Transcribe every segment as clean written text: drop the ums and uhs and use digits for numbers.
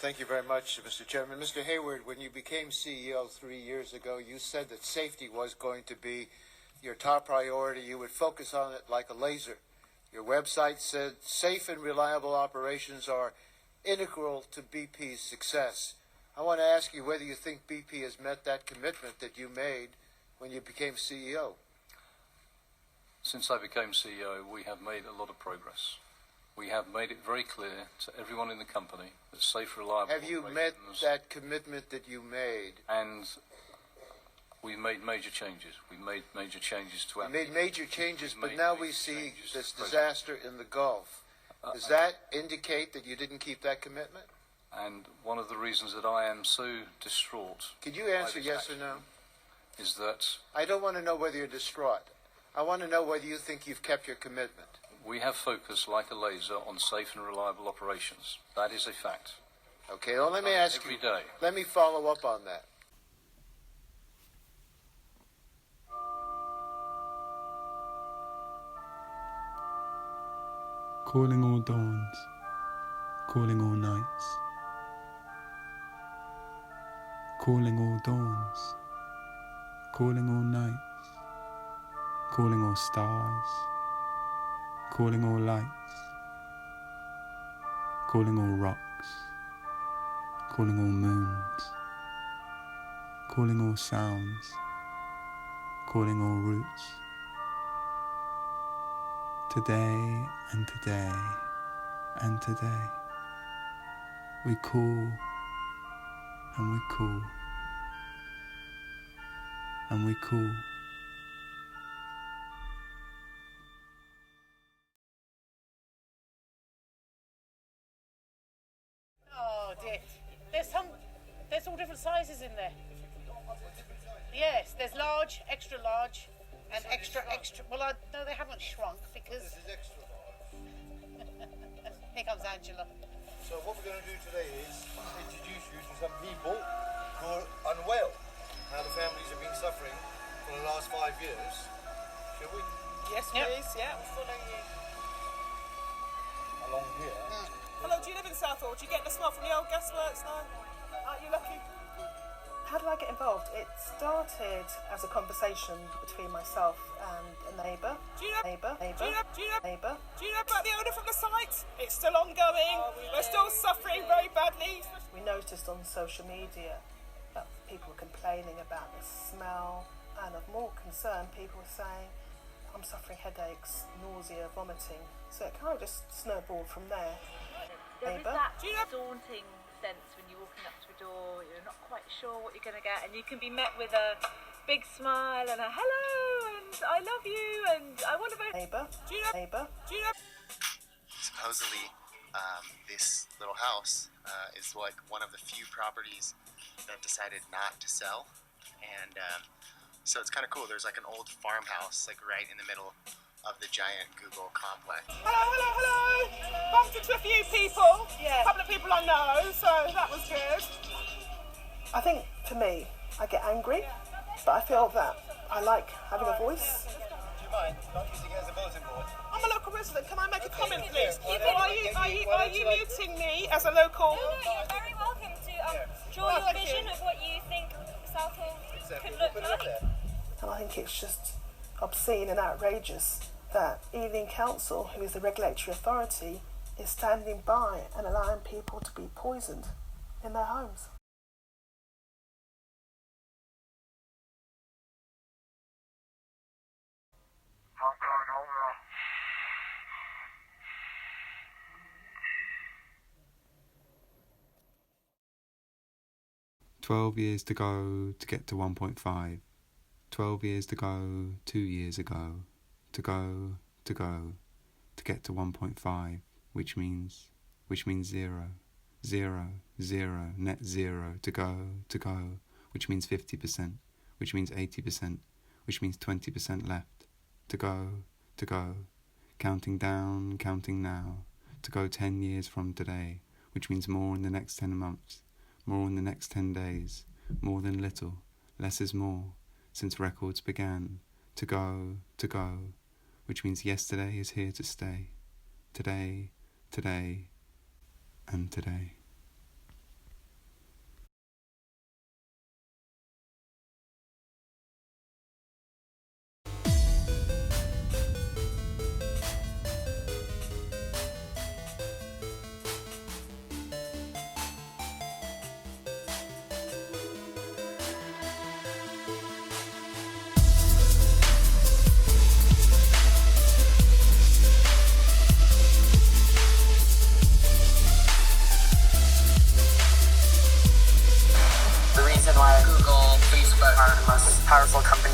Thank you very much, Mr. Chairman. Mr. Hayward, when you became CEO 3 years ago, you said that safety was going to be your top priority. You would focus on it like a laser. Your website said safe and reliable operations are integral to BP's success. I want to ask you whether you think BP has met that commitment that you made when you became CEO. Since I became CEO, we have made a lot of progress. We have made it very clear to everyone in the company that safe, reliable Have you met that commitment that you made? And we've made major changes. We've made major changes to our... We made major changes, but now we see this disaster in the Gulf. Does that indicate that you didn't keep that commitment? And one of the reasons that I am so distraught... Could you answer yes or no? ...is that... I don't want to know whether you're distraught. I want to know whether you think you've kept your commitment. We have focused like a laser on safe and reliable operations. That is a fact. Okay, well, let me ask you... Every day. Let me follow up on that. Calling all dawns, calling all nights, calling all dawns, calling all nights, calling all stars, calling all lights, calling all rocks, calling all moons, calling all sounds, calling all roots. Today and today and today, we call and we call and we call. Oh dear, there's all different sizes in there. Yes, there's large, extra large, and extra. Well, no, they haven't shrunk because... This is extra large. Here comes Angela. So what we're going to do today is introduce you to some people who are unwell. How the families have been suffering for the last 5 years. Shall we? Yes, please. Yeah. Along here. Hello, do you live in Southall? Do you get the smell from the old gasworks now? Aren't you lucky? How did I get involved? It started as a conversation between myself and a neighbour. Do you know about the odour from the site? It's still ongoing. We're still suffering very badly. We noticed on social media that people were complaining about the smell, and of more concern, people were saying, I'm suffering headaches, nausea, vomiting. So it kind of just snowballed from there. There is that daunting sense when you're walking up to a door, you're not quite sure what you're going to get, and you can be met with a big smile and a hello and I love you and I want to vote. Neighbour. Supposedly, this little house is like one of the few properties that decided not to sell, and so it's kind of cool. There's like an old farmhouse like right in the middle of the giant Google complex. Hello. Bumped into a few people. Yeah. A couple of people I know, so that was good. I think for me, I get angry, but I feel that I like having a voice. Do you mind not using it as a bulletin board? I'm a local resident. Can I make a comment, please? Are you muting me as a local? No, you're very welcome to draw your vision of what you think Southall could look like. And I think it's just obscene and outrageous that Evening Council, who is the regulatory authority, is standing by and allowing people to be poisoned in their homes. "12 years to go to get to 1.5. 12 years to go, 2 years ago, to go, to get to 1.5, which means 0, 0, net zero, to go, which means 50%, which means 80%, which means 20% left, to go, counting down, counting now, to go 10 years from today, which means more in the next 10 months, more in the next 10 days, more than little, less is more, since records began, to go, which means yesterday is here to stay, today, and today."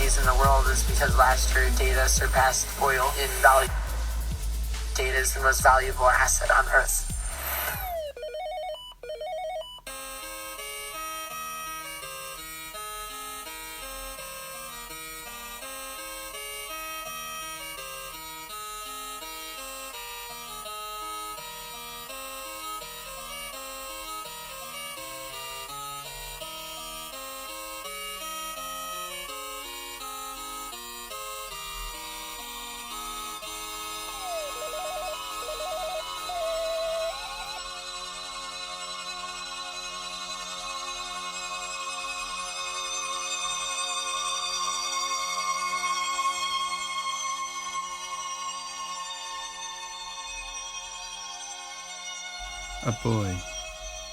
economies in the world is because last year data surpassed oil in value. Data is the most valuable asset on Earth. A boy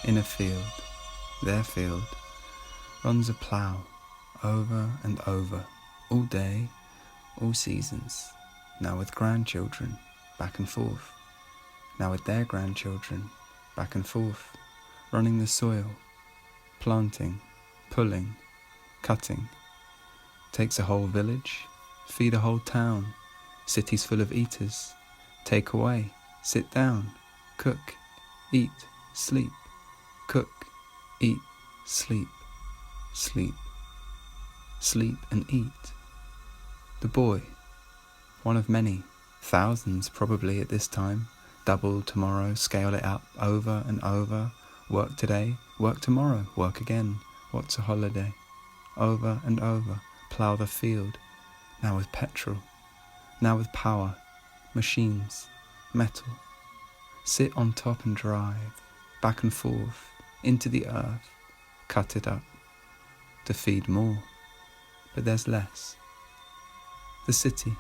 in a field, their field, runs a plough over and over, all day, all seasons, now with grandchildren, back and forth, now with their grandchildren, back and forth, running the soil, planting, pulling, cutting. Takes a whole village, feed a whole town, cities full of eaters, take away, sit down, cook, eat, sleep, cook, eat, sleep, sleep, sleep and eat. The boy, one of many, thousands probably at this time, double tomorrow, scale it up over and over, work today, work tomorrow, work again, what's a holiday? Over and over, plough the field, now with petrol, now with power, machines, metal. Sit on top and drive, back and forth, into the earth, cut it up, to feed more, but there's less. The city,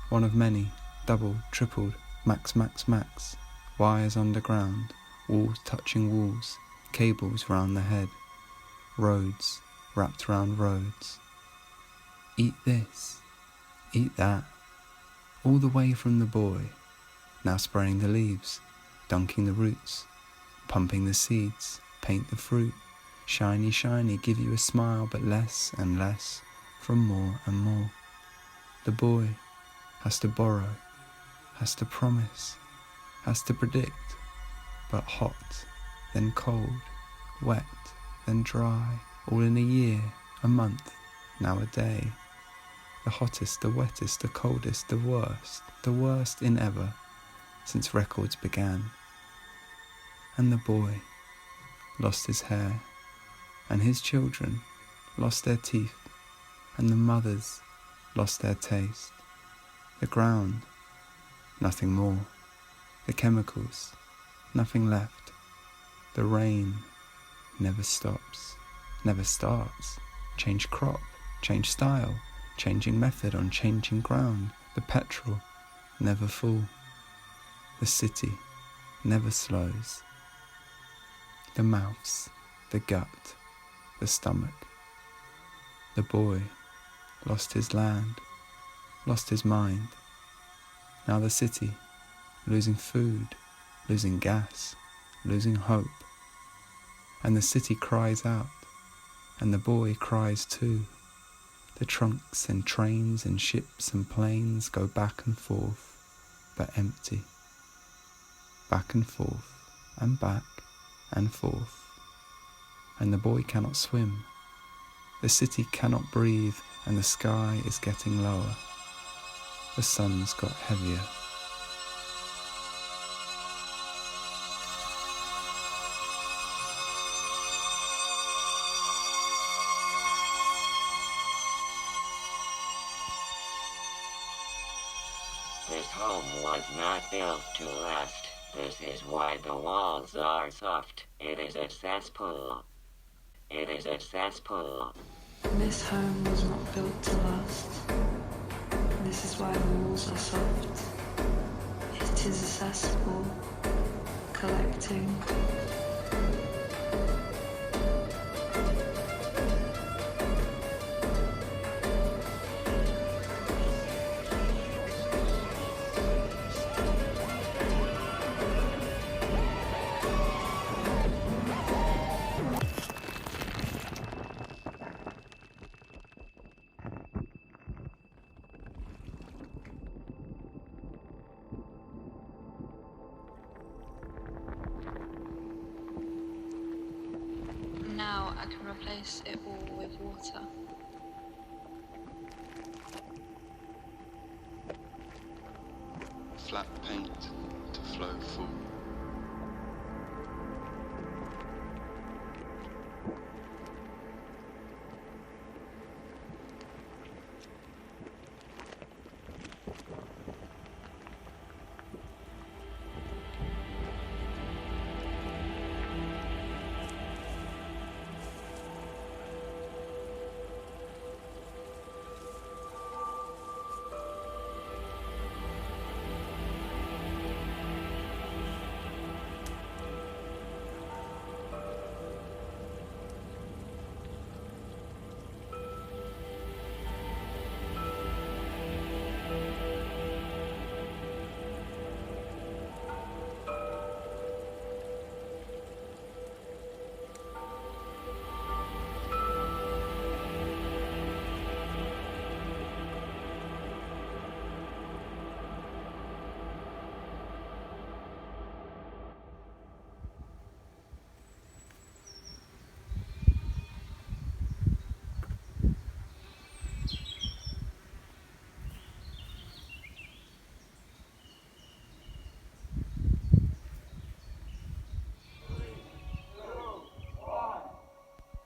one of many, doubled, tripled, max, max, max, wires underground, walls touching walls, cables round the head, roads wrapped round roads. Eat this, eat that, all the way from the boy, now spraying the leaves, dunking the roots, pumping the seeds, paint the fruit, shiny, shiny, give you a smile, but less and less, from more and more. The boy has to borrow, has to promise, has to predict, but hot, then cold, wet, then dry, all in a year, a month, now a day. The hottest, the wettest, the coldest, the worst in ever, since records began. And the boy lost his hair, and his children lost their teeth, and the mothers lost their taste. The ground, nothing more. The chemicals, nothing left. The rain never stops, never starts. Change crop, change style, changing method on changing ground. The petrol, never full. The city never slows. The mouths, the gut, the stomach. The boy lost his land, lost his mind. Now the city, losing food, losing gas, losing hope. And the city cries out, and the boy cries too. The trunks and trains and ships and planes go back and forth, but empty. Back and forth, and back and forth. And the boy cannot swim. The city cannot breathe, and the sky is getting lower. The sun's got heavier. This home was not built to last. This is why the walls are soft. It is a cesspool. It is a cesspool. This home was not built to last. This is why the walls are soft. It is a cesspool. Collecting. can replace it all with water. Flat paint to flow full.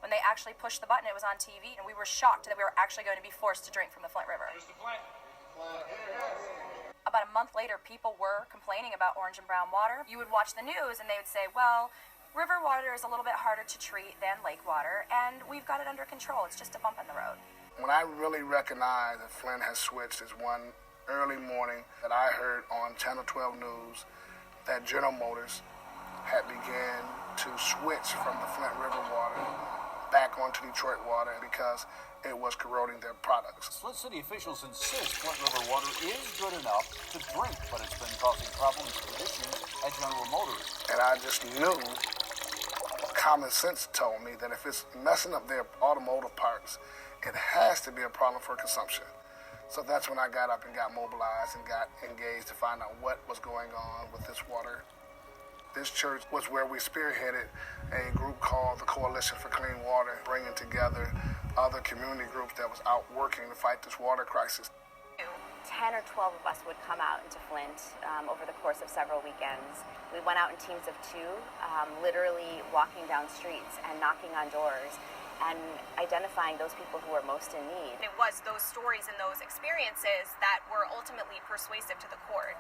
When they actually pushed the button, it was on TV, and we were shocked that we were actually going to be forced to drink from the Flint River. About a month later, people were complaining about orange and brown water. You would watch the news, and they would say, well, river water is a little bit harder to treat than lake water, and we've got it under control. It's just a bump in the road. When I really recognized that Flint has switched is one early morning that I heard on Channel 12 News that General Motors had began to switch from the Flint River water back onto Detroit water because it was corroding their products. Flint City officials insist Flint River water is good enough to drink, but it's been causing problems with issues at General Motors. And I just knew, common sense told me that if it's messing up their automotive parts, it has to be a problem for consumption. So that's when I got up and got mobilized and got engaged to find out what was going on with this water. This church was where we spearheaded a group called the Coalition for Clean Water, bringing together other community groups that was out working to fight this water crisis. 10 or 12 of us would come out into Flint over the course of several weekends. We went out in teams of 2, literally walking down streets and knocking on doors and identifying those people who were most in need. It was those stories and those experiences that were ultimately persuasive to the court.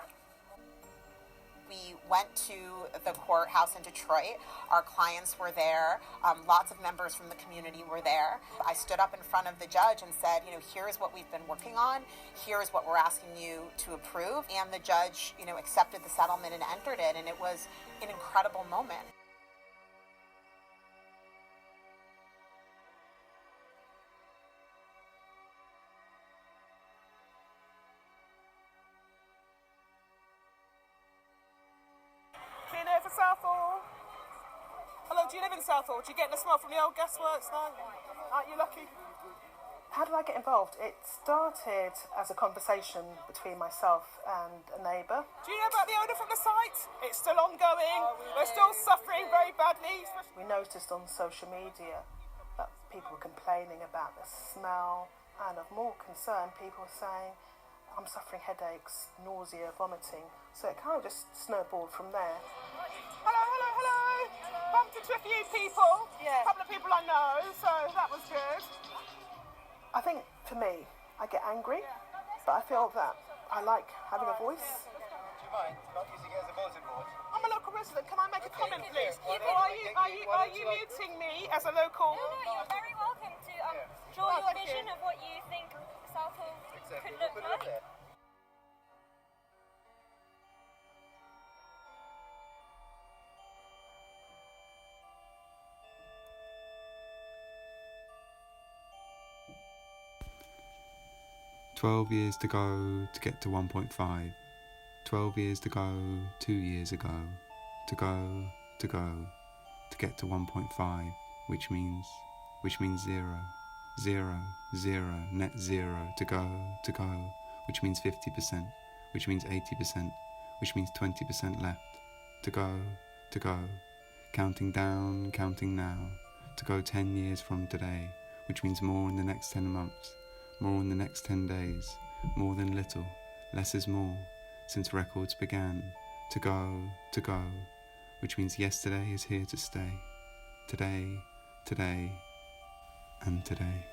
We went to the courthouse in Detroit. Our clients were there. Lots of members from the community were there. I stood up in front of the judge and said, here's what we've been working on. Here's what we're asking you to approve. And the judge, accepted the settlement and entered it. And it was an incredible moment. Clean air for Southall. Hello, do you live in Southall? Do you get the smell from the old gasworks now? Aren't you lucky? How did I get involved? It started as a conversation between myself and a neighbour. Do you know about the odour from the site? It's still ongoing. We're still suffering very badly. We noticed on social media that people were complaining about the smell, and of more concern, people were saying, I'm suffering headaches, nausea, vomiting. So it kind of just snowballed from there. Hello. Bumped into a few people. Yeah. A couple of people I know, so that was good. I think, for me, I get angry, but I feel that I like having a voice. Do you mind not using it as a bulletin board? I'm a local resident. Can I make a comment, please? Or are you muting me as a local? No, you're very welcome to draw your vision of what you think Southall could look like. 12 years to go to get to 1.5. 12 years to go, 2 years ago. To go, to get to 1.5, which means 0. 0, 0, net 0, to go, which means 50%, which means 80%, which means 20% left. To go, counting down, counting now. to go 10 years from today, which means more in the next 10 months, more in the next 10 days, more than little, less is more, since records began, to go, which means yesterday is here to stay, today, and today.